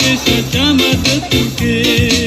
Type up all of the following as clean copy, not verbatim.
Desa Camat Tuke.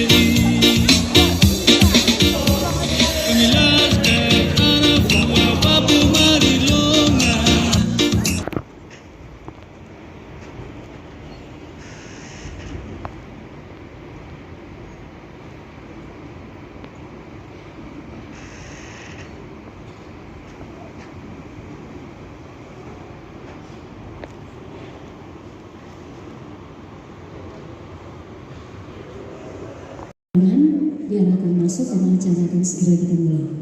Diarahkan masuk dan acara akan segera kita mulai.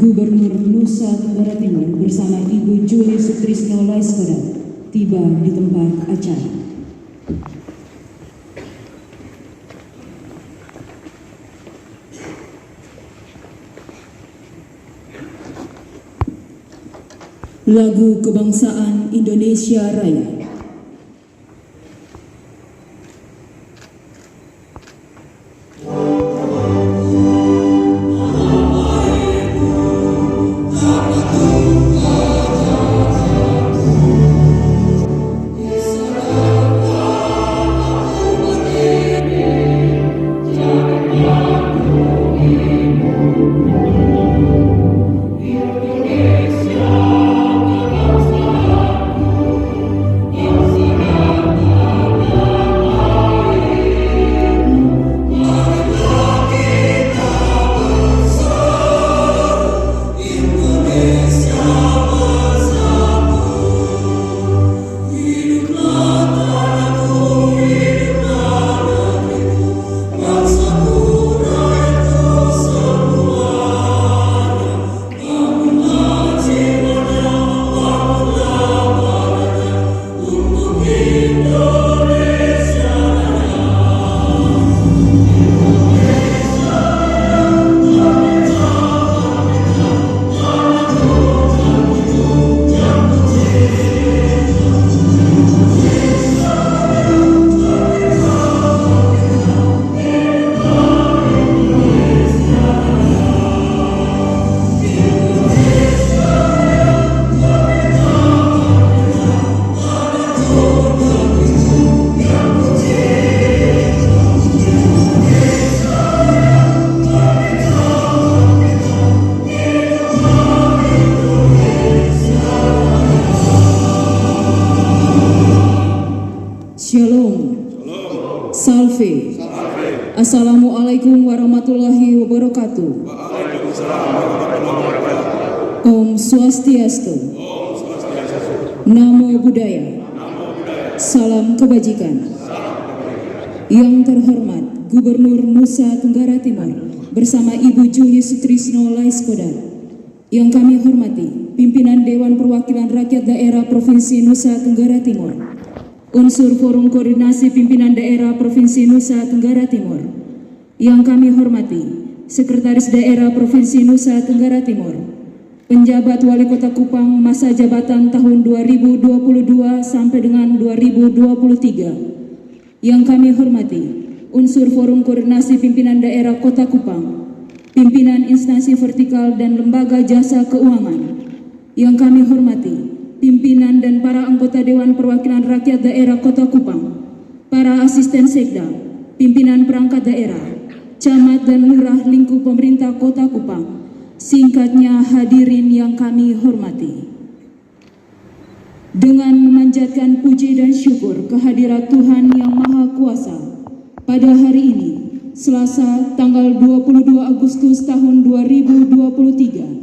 Gubernur Nusa Tenggara Timur bersama Ibu Julie Sutrisno Laiskodat tiba di tempat acara. Lagu Kebangsaan Indonesia Raya. Salve. Assalamualaikum warahmatullahi wabarakatuh. Om Swastiastu. Namo Buddhaya. Salam kebajikan. Yang terhormat Gubernur Nusa Tenggara Timur bersama Ibu Julie Sutrisno Laiskodat. Yang kami hormati pimpinan Dewan Perwakilan Rakyat Daerah Provinsi Nusa Tenggara Timur, unsur Forum Koordinasi Pimpinan Daerah Provinsi Nusa Tenggara Timur. Yang kami hormati Sekretaris Daerah Provinsi Nusa Tenggara Timur, penjabat Wali Kota Kupang masa jabatan tahun 2022 sampai dengan 2023. Yang kami hormati unsur Forum Koordinasi Pimpinan Daerah Kota Kupang, pimpinan instansi vertikal dan lembaga jasa keuangan. Yang kami hormati pimpinan dan para anggota Dewan Perwakilan Rakyat Daerah Kota Kupang, para asisten sekda, pimpinan perangkat daerah, camat dan lurah lingkup pemerintah Kota Kupang, singkatnya hadirin yang kami hormati. Dengan memanjatkan puji dan syukur kehadirat Tuhan Yang Maha Kuasa, pada hari ini, Selasa tanggal 22 Agustus tahun 2023,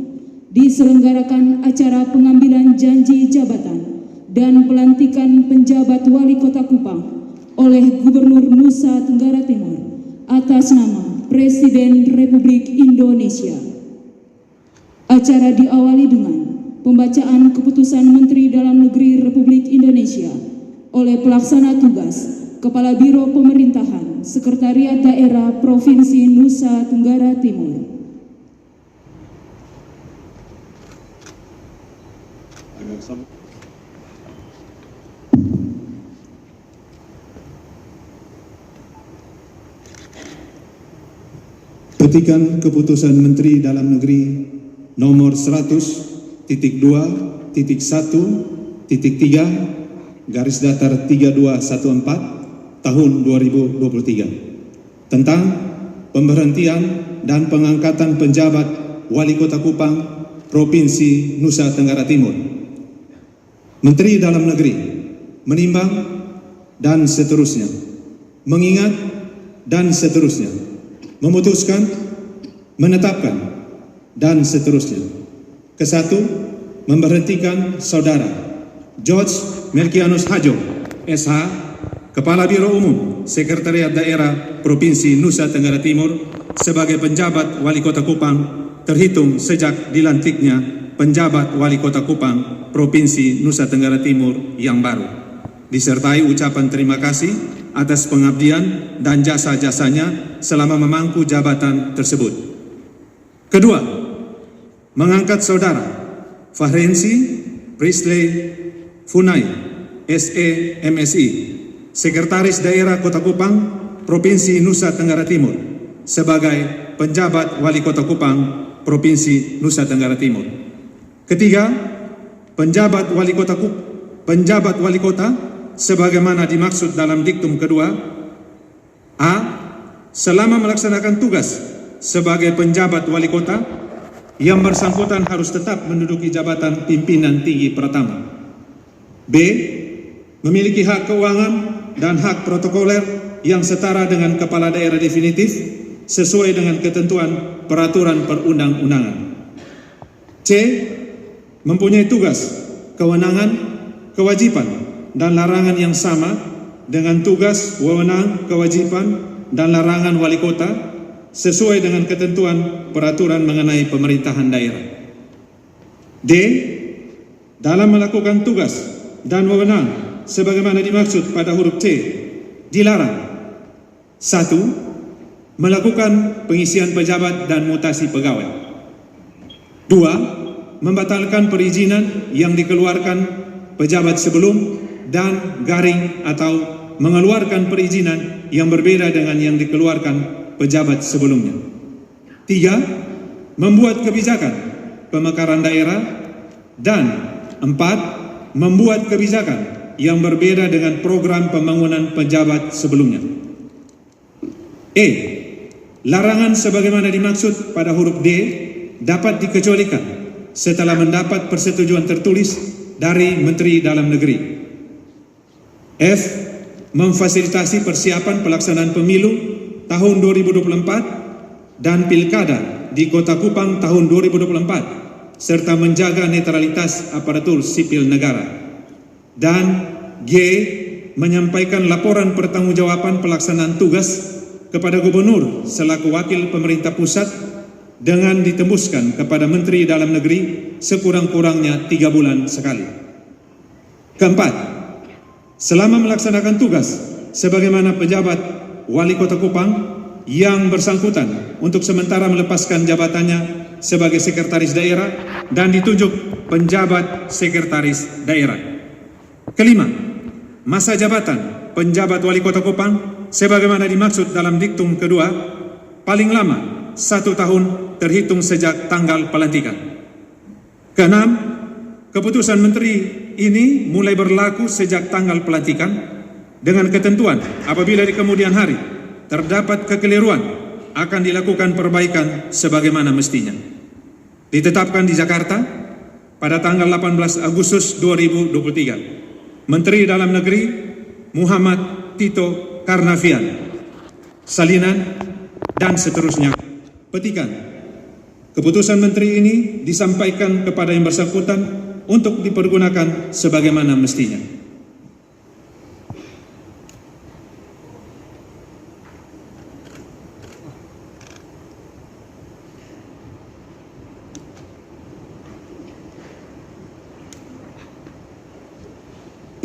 diselenggarakan acara pengambilan janji jabatan dan pelantikan penjabat Wali Kota Kupang oleh Gubernur Nusa Tenggara Timur atas nama Presiden Republik Indonesia. Acara diawali dengan pembacaan keputusan Menteri Dalam Negeri Republik Indonesia oleh pelaksana tugas Kepala Biro Pemerintahan Sekretariat Daerah Provinsi Nusa Tenggara Timur. Petikan Keputusan Menteri Dalam Negeri nomor 100.2.1.3 tahun 2023 tentang pemberhentian dan pengangkatan penjabat Wali Kota Kupang, Provinsi Nusa Tenggara Timur. Menteri Dalam Negeri menimbang dan seterusnya, mengingat dan seterusnya, memutuskan, menetapkan, dan seterusnya. Kesatu, memberhentikan Saudara George Melkianus Hadjo, SH, Kepala Biro Umum Sekretariat Daerah Provinsi Nusa Tenggara Timur sebagai penjabat Wali Kota Kupang terhitung sejak dilantiknya penjabat Wali Kota Kupang Provinsi Nusa Tenggara Timur yang baru, disertai ucapan terima kasih atas pengabdian dan jasa-jasanya selama memangku jabatan tersebut. Kedua, mengangkat Saudara Fahrensi Prisley Funai, SE MSI, Sekretaris Daerah Kota Kupang, Provinsi Nusa Tenggara Timur, sebagai penjabat Wali Kota Kupang, Provinsi Nusa Tenggara Timur. Ketiga, penjabat Wali Kota sebagaimana dimaksud dalam diktum kedua. A. Selama melaksanakan tugas sebagai penjabat wali kota, yang bersangkutan harus tetap menduduki jabatan pimpinan tinggi pertama. B. Memiliki hak keuangan dan hak protokoler yang setara dengan kepala daerah definitif sesuai dengan ketentuan peraturan perundang-undangan. C. Mempunyai tugas, kewenangan, kewajiban, dan larangan yang sama dengan tugas, wewenang, kewajiban, dan larangan wali kota sesuai dengan ketentuan peraturan mengenai pemerintahan daerah. D. Dalam melakukan tugas dan wewenang sebagaimana dimaksud pada huruf C, dilarang: 1. Melakukan pengisian pejabat dan mutasi pegawai. 2. Membatalkan perizinan yang dikeluarkan pejabat sebelum dan garing atau mengeluarkan perizinan yang berbeda dengan yang dikeluarkan pejabat sebelumnya. 3. Membuat kebijakan pemekaran daerah. Dan 4. Membuat kebijakan yang berbeda dengan program pembangunan pejabat sebelumnya. E. Larangan sebagaimana dimaksud pada huruf D dapat dikecualikan setelah mendapat persetujuan tertulis dari Menteri Dalam Negeri. F. Memfasilitasi persiapan pelaksanaan pemilu tahun 2024 dan pilkada di Kota Kupang tahun 2024 serta menjaga netralitas aparatur sipil negara. Dan G. Menyampaikan laporan pertanggungjawaban pelaksanaan tugas kepada Gubernur selaku wakil pemerintah pusat dengan ditembuskan kepada Menteri Dalam Negeri sekurang-kurangnya 3 bulan sekali. Keempat, selama melaksanakan tugas sebagaimana pejabat Wali Kota Kupang, yang bersangkutan untuk sementara melepaskan jabatannya sebagai sekretaris daerah dan ditunjuk penjabat sekretaris daerah. Kelima, masa jabatan penjabat Wali Kota Kupang sebagaimana dimaksud dalam diktum kedua paling lama 1 tahun terhitung sejak tanggal pelantikan. Keenam, keputusan Menteri ini mulai berlaku sejak tanggal pelantikan dengan ketentuan apabila di kemudian hari terdapat kekeliruan akan dilakukan perbaikan sebagaimana mestinya. Ditetapkan di Jakarta pada tanggal 18 Agustus 2023. Menteri Dalam Negeri Muhammad Tito Karnavian. Salinan dan seterusnya. Petikan. Keputusan Menteri ini disampaikan kepada yang bersangkutan untuk dipergunakan sebagaimana mestinya.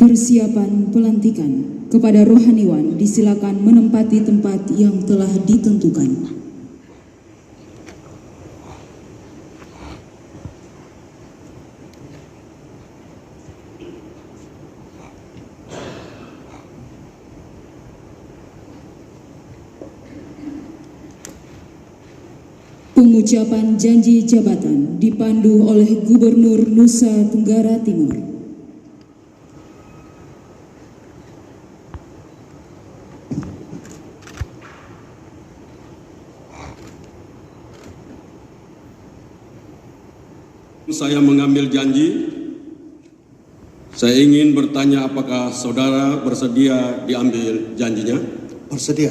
Persiapan pelantikan. Kepada rohaniwan disilakan menempati tempat yang telah ditentukan. Pengucapan janji jabatan dipandu oleh Gubernur Nusa Tenggara Timur. Saya mengambil janji. Saya ingin bertanya apakah saudara bersedia diambil janjinya? Bersedia.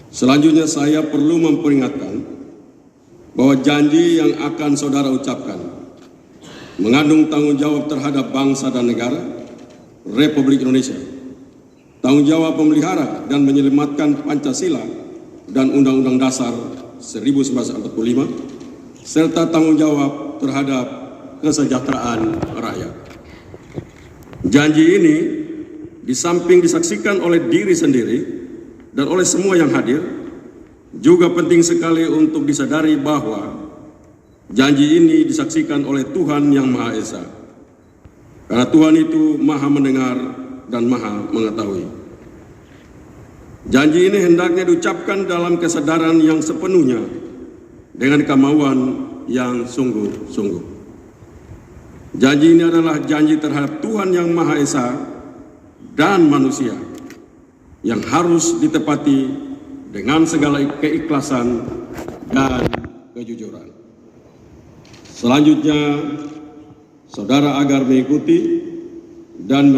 Selanjutnya saya perlu memperingatkan bahwa janji yang akan saudara ucapkan mengandung tanggung jawab terhadap bangsa dan negara Republik Indonesia, tanggung jawab memelihara dan menyelamatkan Pancasila dan Undang-Undang Dasar 1945, serta tanggung jawab terhadap kesejahteraan rakyat. Janji ini di samping disaksikan oleh diri sendiri dan oleh semua yang hadir, juga penting sekali untuk disadari bahwa janji ini disaksikan oleh Tuhan Yang Maha Esa. Karena Tuhan itu Maha mendengar dan Maha mengetahui. Janji ini hendaknya diucapkan dalam kesadaran yang sepenuhnya dengan kemauan yang sungguh-sungguh. Janji ini adalah janji terhadap Tuhan Yang Maha Esa dan manusia yang harus ditepati dengan segala keikhlasan dan kejujuran. Selanjutnya, saudara agar mengikuti dan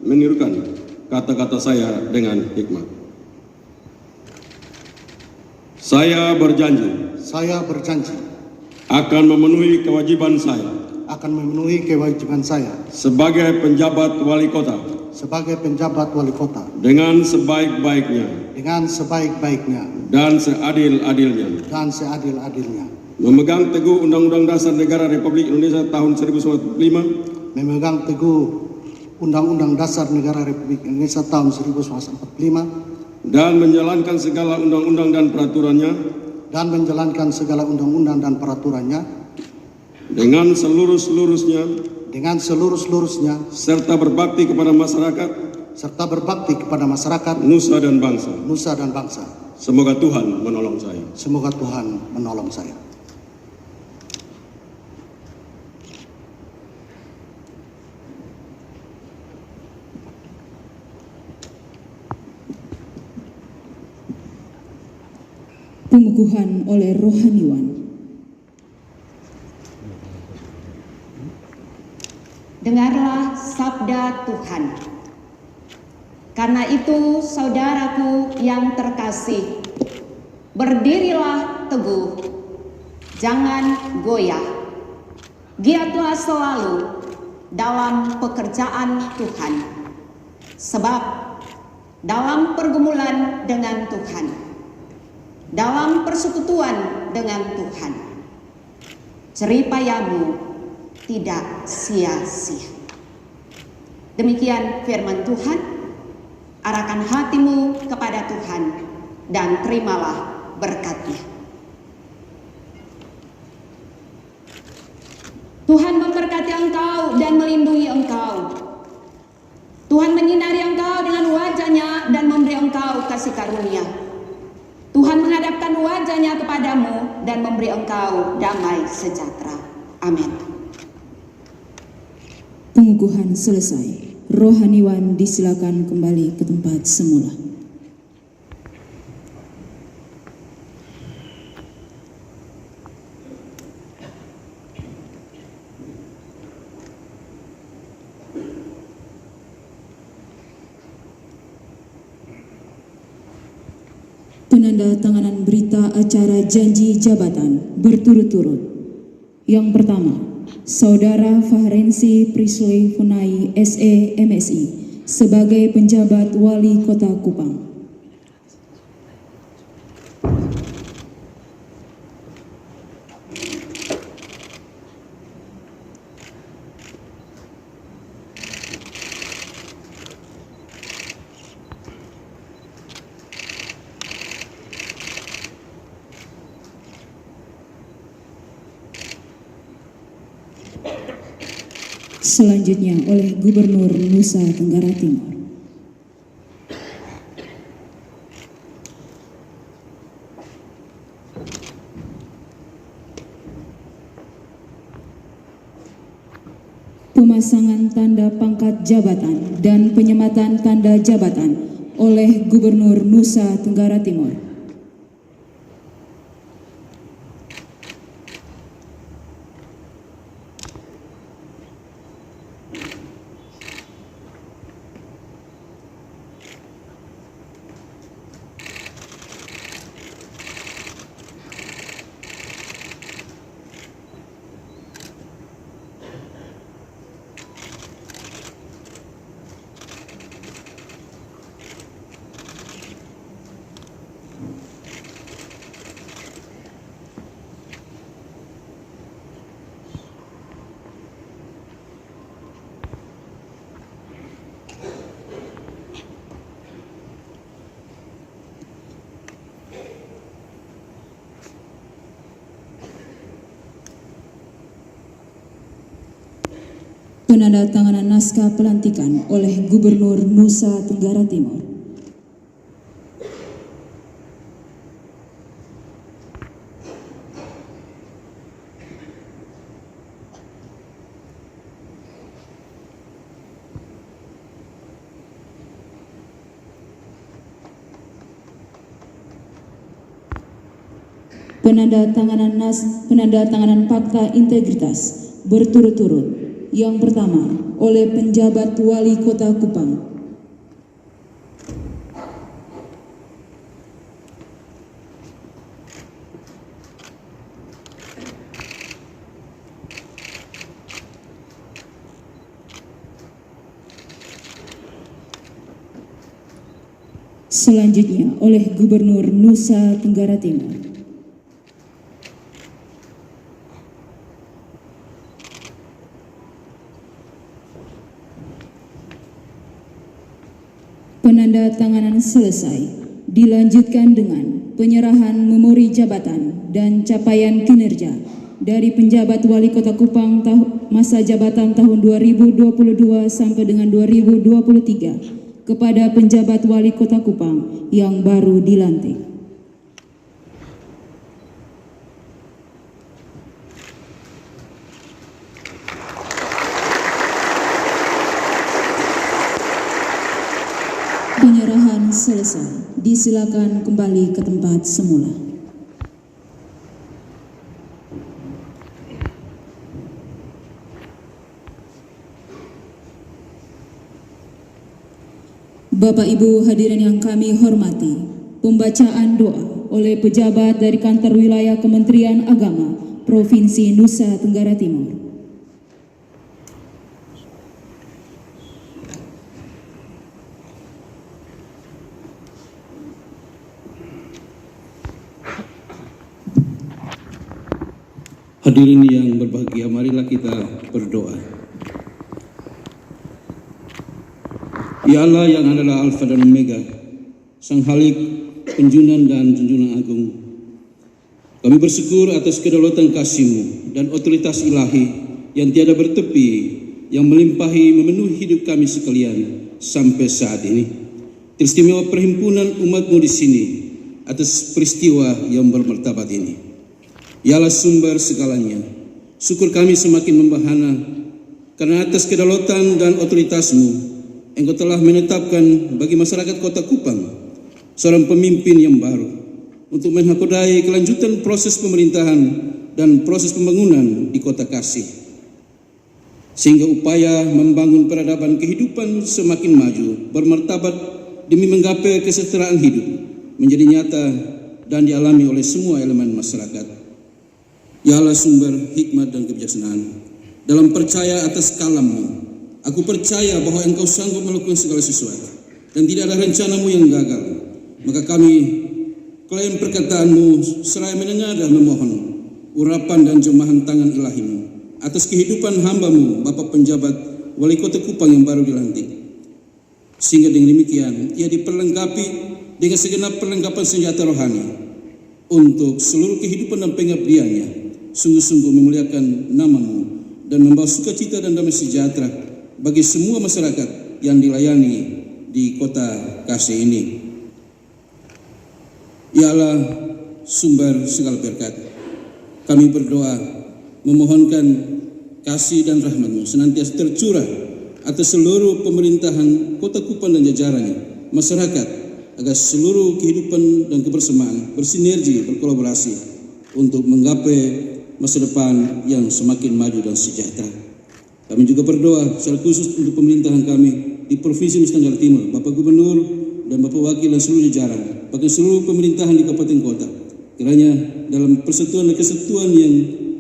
menirukan kata-kata saya dengan hikmat. Saya berjanji akan memenuhi kewajiban saya sebagai penjabat wali kota dengan sebaik-baiknya dan seadil-adilnya, memegang teguh Undang-Undang Dasar Negara Republik Indonesia tahun 1945, dan menjalankan segala undang-undang dan peraturannya dengan seluruh-seluruhnya serta berbakti kepada masyarakat nusa dan bangsa. Semoga Tuhan menolong saya. Pengukuhan oleh rohaniwan. Dengarlah sabda Tuhan. Karena itu, saudaraku yang terkasih, berdirilah teguh, jangan goyah. Giatlah selalu dalam pekerjaan Tuhan, sebab dalam pergumulan dengan Tuhan, dalam persekutuan dengan Tuhan, jeripayamu tidak sia-sia. Demikian firman Tuhan. Arahkan hatimu kepada Tuhan dan terimalah berkat-Nya. Tuhan memberkati engkau dan melindungi engkau. Tuhan menyinari engkau dengan wajah-Nya dan memberi engkau kasih karunia. Tuhan menghadapkan wajah-Nya kepadamu dan memberi engkau damai sejahtera. Amin. Pengukuhan selesai. Rohaniwan disilakan kembali ke tempat semula. Penandatanganan berita acara janji jabatan berturut-turut. Yang pertama, Saudara Fahrensi Prisley Funai SE MSI sebagai penjabat Wali Kota Kupang. Selanjutnya oleh Gubernur Nusa Tenggara Timur. Pemasangan tanda pangkat jabatan dan penyematan tanda jabatan oleh Gubernur Nusa Tenggara Timur. Penandatanganan naskah pelantikan oleh Gubernur Nusa Tenggara Timur. Penandatanganan fakta integritas berturut-turut. Yang pertama, oleh penjabat Wali Kota Kupang. Selanjutnya, oleh Gubernur Nusa Tenggara Timur. Penandatanganan selesai, dilanjutkan dengan penyerahan memori jabatan dan capaian kinerja dari penjabat Wali Kota Kupang masa jabatan tahun 2022 sampai dengan 2023 kepada penjabat Wali Kota Kupang yang baru dilantik. Penyerahan selesai, disilakan kembali ke tempat semula. Bapak Ibu hadirin yang kami hormati, pembacaan doa oleh pejabat dari Kantor Wilayah Kementerian Agama Provinsi Nusa Tenggara Timur. Hadirin yang berbahagia, marilah kita berdoa. Ya Allah yang adalah Alfa dan Omega, Sang Halik, Penjunan dan Junjungan Agung, kami bersyukur atas kedaulatan kasih-Mu dan otoritas ilahi yang tiada bertepi, yang melimpahi memenuhi hidup kami sekalian sampai saat ini. Teristimewa perhimpunan umat-Mu di sini atas peristiwa yang bermartabat ini. Ialah sumber segalanya. Syukur kami semakin membahana karena atas kedaulatan dan otoritas-Mu, Engkau telah menetapkan bagi masyarakat Kota Kupang seorang pemimpin yang baru untuk menghakodai kelanjutan proses pemerintahan dan proses pembangunan di Kota Kasih, sehingga upaya membangun peradaban kehidupan semakin maju, bermartabat demi menggapai kesejahteraan hidup menjadi nyata dan dialami oleh semua elemen masyarakat. Ya Allah sumber hikmat dan kebijaksanaan, dalam percaya atas kalam-Mu, aku percaya bahwa Engkau sanggup melakukan segala sesuatu dan tidak ada rencana-Mu yang gagal. Maka kami klaim perkataan-Mu seraya mendengar dan memohon urapan dan jemahan tangan ilahi-Mu atas kehidupan hamba-Mu, Bapak Penjabat Wali Kota Kupang yang baru dilantik, sehingga dengan demikian ia diperlengkapi dengan segenap perlengkapan senjata rohani untuk seluruh kehidupan dan pengabdiannya, sungguh-sungguh memuliakan nama-Mu dan membawa sukacita dan damai sejahtera bagi semua masyarakat yang dilayani di kota Kasih ini. Ya Allah, sumber segala berkat, kami berdoa memohonkan kasih dan rahmat-Mu senantiasa tercurah atas seluruh pemerintahan Kota Kupang dan jajarannya, masyarakat, agar seluruh kehidupan dan kebersamaan bersinergi, berkolaborasi untuk menggapai masa depan yang semakin maju dan sejahtera. Kami juga berdoa secara khusus untuk pemerintahan kami di Provinsi Nusa Tenggara Timur, Bapak Gubernur dan Bapak Wakil dan seluruh jajaran, bahkan seluruh pemerintahan di kabupaten kota, kiranya dalam persatuan dan kesatuan yang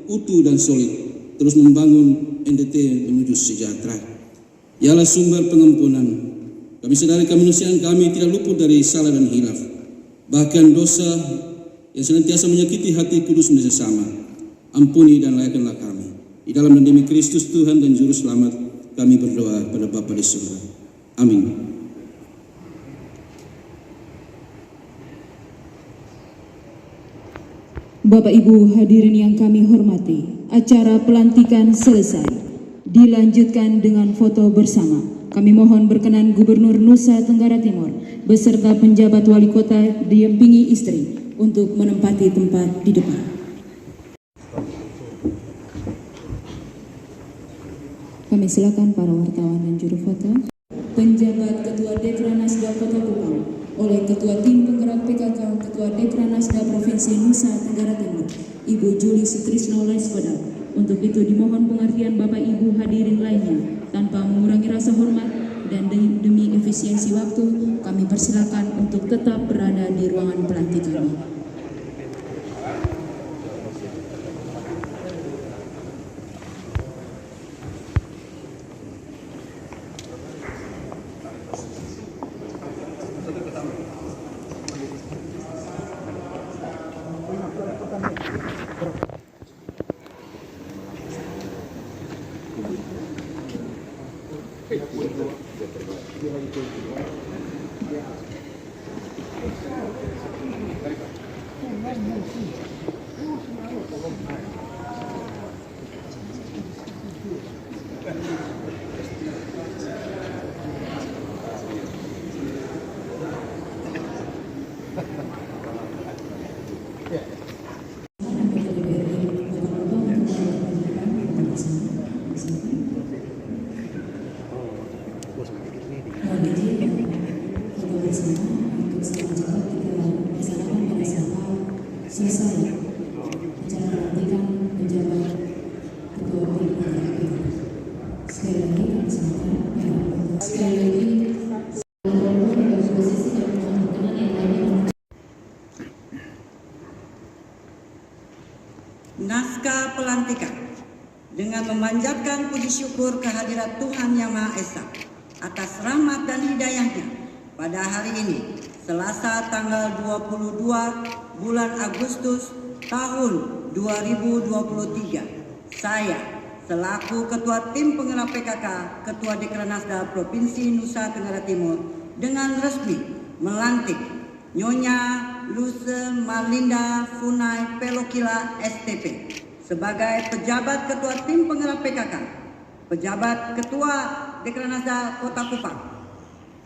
utuh dan solid terus membangun NDT menuju sejahtera. Ialah sumber pengampunan. Kami sadari kemanusiaan kami tidak luput dari salah dan hilaf, bahkan dosa yang senantiasa menyakiti hati kudus sesama. Ampuni dan layakkanlah kami. Di dalam dan demi Kristus Tuhan dan Juru Selamat, kami berdoa pada Bapa di surga. Amin. Bapak Ibu hadirin yang kami hormati, acara pelantikan selesai. Dilanjutkan dengan foto bersama. Kami mohon berkenan Gubernur Nusa Tenggara Timur beserta penjabat wali kota didampingi istri untuk menempati tempat di depan. Kami silakan para wartawan dan juru foto. Penjabat Ketua Dekranasda Kota Kupang oleh Ketua Tim Penggerak PKK Ketua Dekranasda Provinsi Nusa Tenggara Timur, Ibu Juli Sutrisno Laiskoda. Untuk itu dimohon pengertian Bapak Ibu hadirin lainnya tanpa mengurangi rasa hormat dan demi efisiensi waktu kami persilakan untuk tetap berada di ruangan pelantikan. Naskah pelantikan dengan memanjatkan puji syukur kehadirat Tuhan Yang Maha Esa atas rahmat dan hidayahnya pada hari ini, Selasa tanggal 22 bulan Agustus tahun 2023. Saya selaku Ketua Tim Penggerak PKK Ketua Dekranasda Provinsi Nusa Tenggara Timur dengan resmi melantik Nyonya Luce Marlinda Funai Pelokila STP sebagai pejabat Ketua Tim Penggerak PKK, pejabat Ketua Dekranasda Kota Kupang.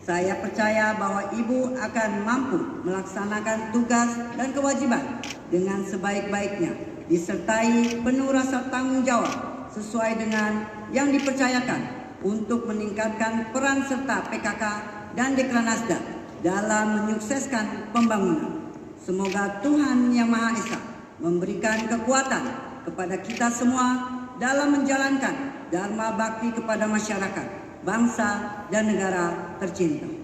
Saya percaya bahwa Ibu akan mampu melaksanakan tugas dan kewajiban dengan sebaik-baiknya, disertai penuh rasa tanggung jawab sesuai dengan yang dipercayakan untuk meningkatkan peran serta PKK dan Dekranasda dalam menyukseskan pembangunan. Semoga Tuhan Yang Maha Esa memberikan kekuatan kepada kita semua dalam menjalankan dharma bakti kepada masyarakat, bangsa, dan negara tercinta.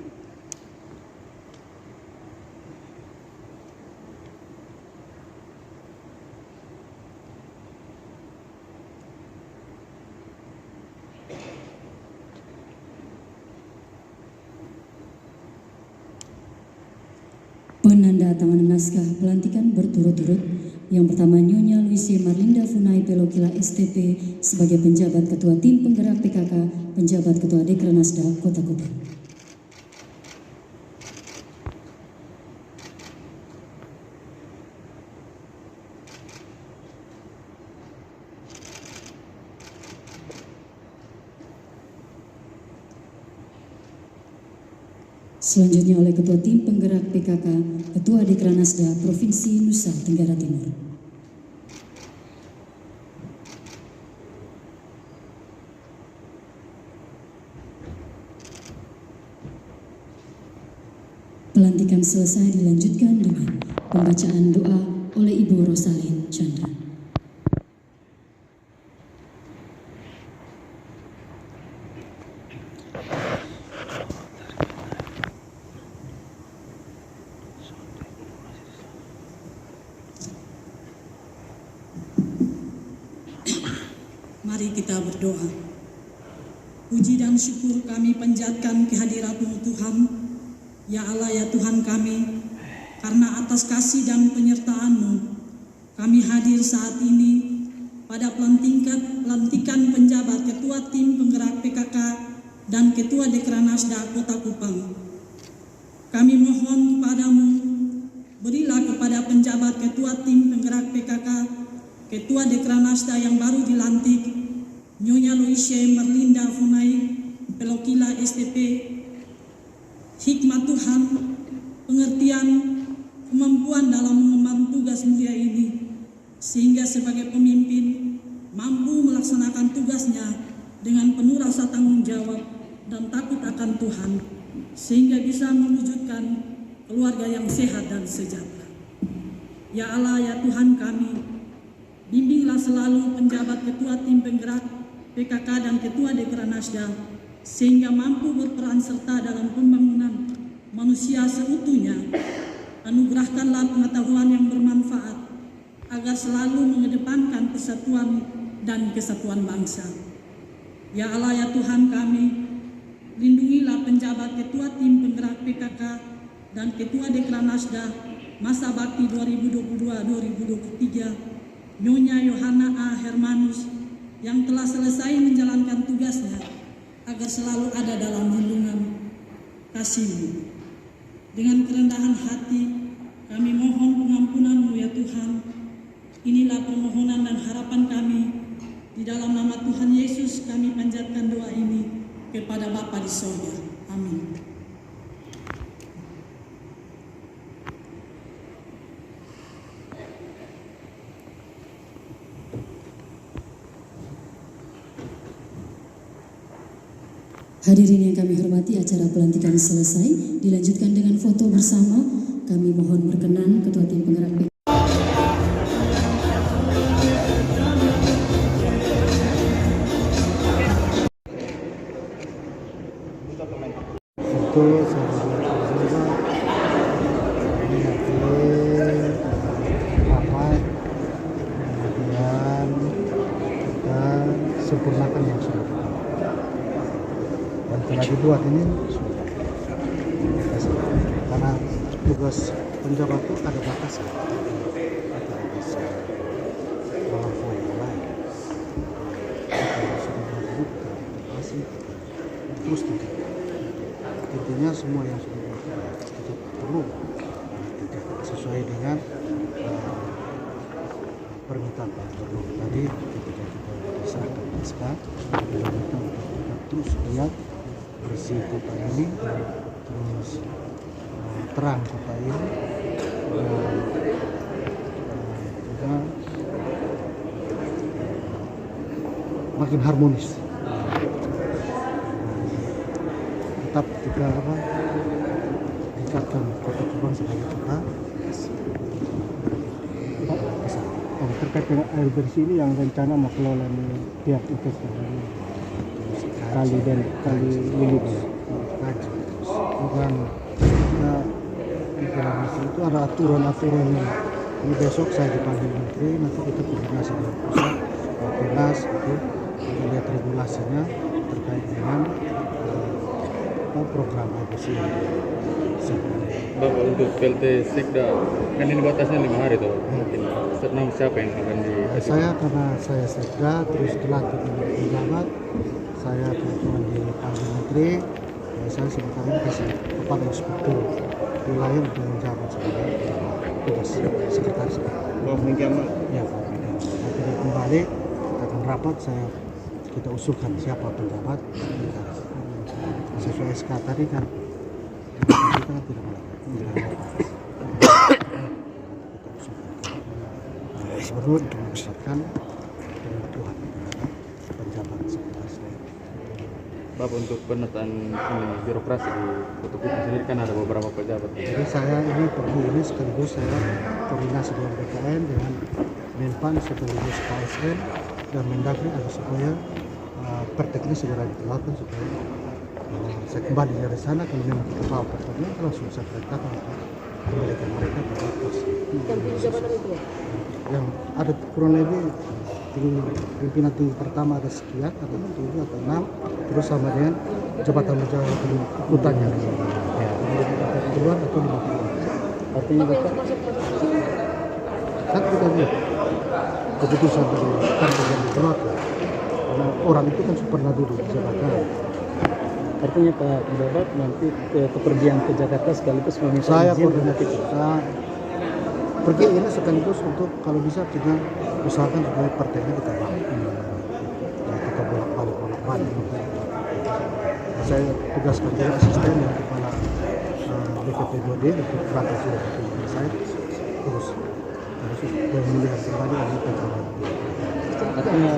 Penandatanganan naskah pelantikan berturut-turut. Yang pertama, Nyonya Luce Marlinda Funai Pelokila STP sebagai penjabat Ketua Tim Penggerak PKK, penjabat Ketua Dekranasda Kota Kupang. Selanjutnya oleh Ketua Tim Penggerak PKK, Ketua Dekranasda Provinsi Nusa Tenggara Timur. Pelantikan selesai dilanjutkan dengan pembacaan doa oleh Ibu Rosalin Chandra. Mari kita berdoa. Puji dan syukur kami panjatkan kehadirat-Mu Tuhan, ya Allah ya Tuhan kami, karena atas kasih dan penyertaan-Mu, kami hadir saat ini pada pelantikan penjabat Ketua Tim Penggerak PKK dan Ketua Dekranasda Kota Kupang. Kami mohon kepadamu, berilah kepada penjabat Ketua Tim Penggerak PKK, Ketua Dekranasda yang baru dilantik, Nyonya Luise Marlinda Funai Pelokila STP, hikmat Tuhan, pengertian, kemampuan dalam mengemban tugas mulia ini, sehingga sebagai pemimpin mampu melaksanakan tugasnya dengan penuh rasa tanggung jawab dan takut akan Tuhan, sehingga bisa mewujudkan keluarga yang sehat dan sejahtera. Ya Allah ya Tuhan kami, bimbinglah selalu penjabat Ketua Tim Penggerak PKK dan Ketua Dekranasda, sehingga mampu berperan serta dalam pembangunan manusia seutuhnya. Anugerahkanlah pengetahuan yang bermanfaat, agar selalu mengedepankan persatuan dan kesatuan bangsa. Ya Allah ya Tuhan kami, lindungilah penjabat Ketua Tim Penggerak PKK dan Ketua Dekranasda masa bakti 2022-2023, Nyonya Yohana A. Hermanus, yang telah selesai menjalankan tugasnya, agar selalu ada dalam lindungan kasih-Mu. Dengan kerendahan hati, kami mohon pengampunan-Mu ya Tuhan. Inilah permohonan dan harapan kami. Di dalam nama Tuhan Yesus kami panjatkan doa ini kepada Bapa di sorga. Amin. Hadirin yang kami hormati, acara pelantikan selesai, dilanjutkan dengan foto bersama. Kami mohon berkenan Ketua Tim Penggerak PKK. kemudian kita sempurnakan yang sudah kita dan telah dibuat ini sudah karena tugas penjabat itu ada batasnya, kita bisa melampaui yang lain. Kita sudah melakukan aktivasi terus tidak. Intinya semua yang sudah dilakukan kita perlu sesuai dengan permintaan Pak Gubernur tadi ketika kita diserahkan SK, kita minta untuk kita terus lihat bersih kota ini, terus terang kota ini, dan juga makin harmonis. Tetap kita tingkatkan Kota Kupang sebagai kota. Terkait dengan air bersih ini yang rencana mau kelola pihak investor kali dan kali Lili bukan kita implementasi itu ada aturan-aturannya. Ini besok saya dipanggil menteri, nanti kita koordinasi dengan pusat, Penas itu kita lihat regulasinya terkait dengan program air bersih. Bapak, untuk PLT Sekda kan ini batasnya 5 hari tuh. Nama siapa yang akan di? Saya karena saya Sekda terus dilantik oleh pejabat, saya kebetulan dipanggil menteri, saya sebenarnya kasih kepada inspektur wilayah untuk menjabat sebagai tugas sekretaris. Bapak Mingkiaman? Ya Pak Mingkiaman. Nanti dia kembali kita akan rapat, kita usulkan siapa penjabat sesuai SK tadi kan. kita kan tidak melakukan gubernur untuk membesarkan kebutuhan penjabat sekretaris daerah. Bapak, untuk penataan ini birokrasi di Kota Kupang sendiri kan ada beberapa pejabat. Jadi saya ini perlu ini sekaligus saya koordinasi dengan BKN dengan Menpan sekaligus KSN dan Mendagri agar supaya praktek ini segera dilakukan supaya saya kembali dari sana kalau memang kita tahu prakteknya langsung saya perintahkan untuk kembalikan mereka ke atas. Yang ada kurang lebih pimpinan tinggi pertama ada sekian, ada 7 atau 6, terus sama dengan jabatan-jabatan ikutannya keluar atau 50. Artinya Bapak kan kita lihat keputusan dari kantor yang dikeluarkan karena orang itu kan pernah duduk di jabatan. Artinya Pak Pejabat nanti kepergian ke Jakarta sekaligus meminta Saya izin koordinasi saya pergi ini sekaligus untuk kalau bisa kita usahakan supaya partainya kita bangun. Kita bolak-balik. Saya tugaskan juga asisten yang kepala BKP 2D untuk berangkat sudah saya terus melihat kembali ini penjabat. Artinya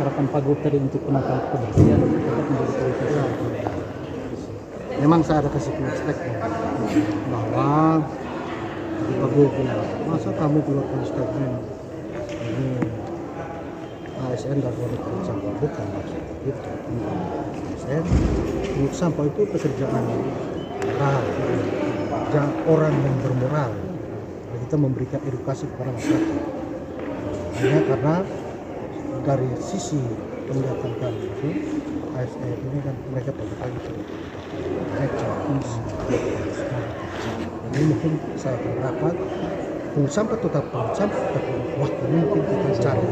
harapan Pak Gub tadi untuk penataan kebersihan tetap menjadi prioritas. Memang saya ada kasih statement bahwa Pak Gub bilang, masa kamu keluarkan statement ini ASN dan wanita sampah, bukan maksud itu. ASN menurut sampah itu pekerjaan moral, orang yang bermoral. Kita memberikan edukasi kepada masyarakat. Hanya karena dari sisi penglihatan kami itu ASN ini kan mereka pagi-pagi itu jadi mungkin saya akan rapat pungut sampah tetap pungut sampah tapi waktu mungkin kita cari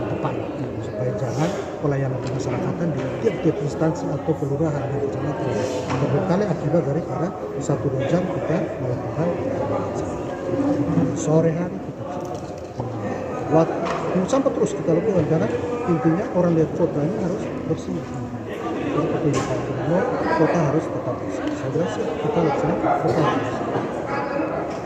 tepat supaya jangan pelayanan kemasyarakatan di tiap-tiap instansi atau kelurahan dan kecamatan terbengkalai akibat dari karena 1-2 jam kita melakukan sore hari kita waktu sampah terus kita lakukan karena intinya orang lihat kotanya harus bersih. Jadi kota harus tetap bersih. Saya bilang kita laksanakan kota harus bersih.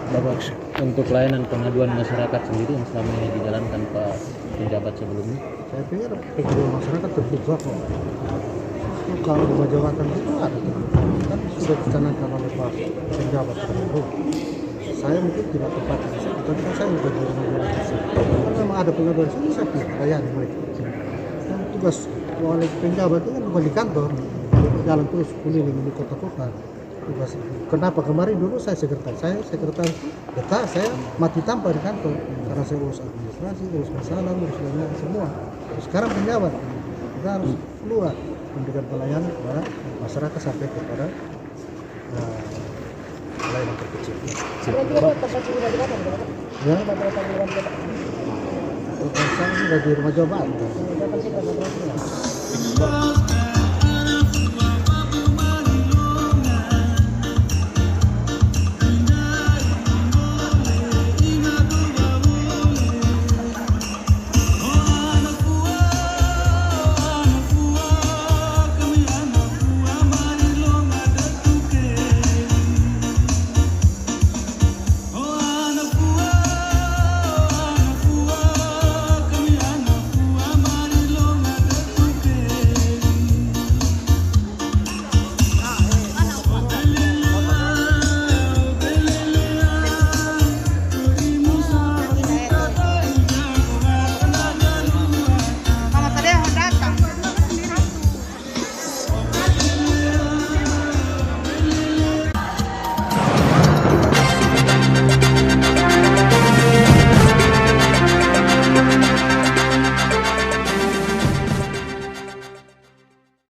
Bapak, untuk layanan pengaduan masyarakat sendiri yang selama ini dijalankan Pak penjabat sebelumnya? Saya pikir pengaduan masyarakat terbuka kok. Kalau di jabatan itu ada kan sudah dicanangkan oleh Pak penjabat terbaru. Saya mungkin tidak tepat di situ, tapi kan saya sudah di rumah kalau memang ada pengaduan sini, saya pilih layani mereka. Dan tugas oleh penjabat itu kan bukan di kantor, jalan terus keliling di kota-kota. Tugas kenapa kemarin dulu saya sekretaris data saya mati tanpa di kantor karena saya urus administrasi, urus masalah, urus lainnya semua. Sekarang penjabat kita harus keluar memberikan pelayanan kepada masyarakat sampai kepada pelayanan terkecil. Ya, saya sudah di rumah jabatan.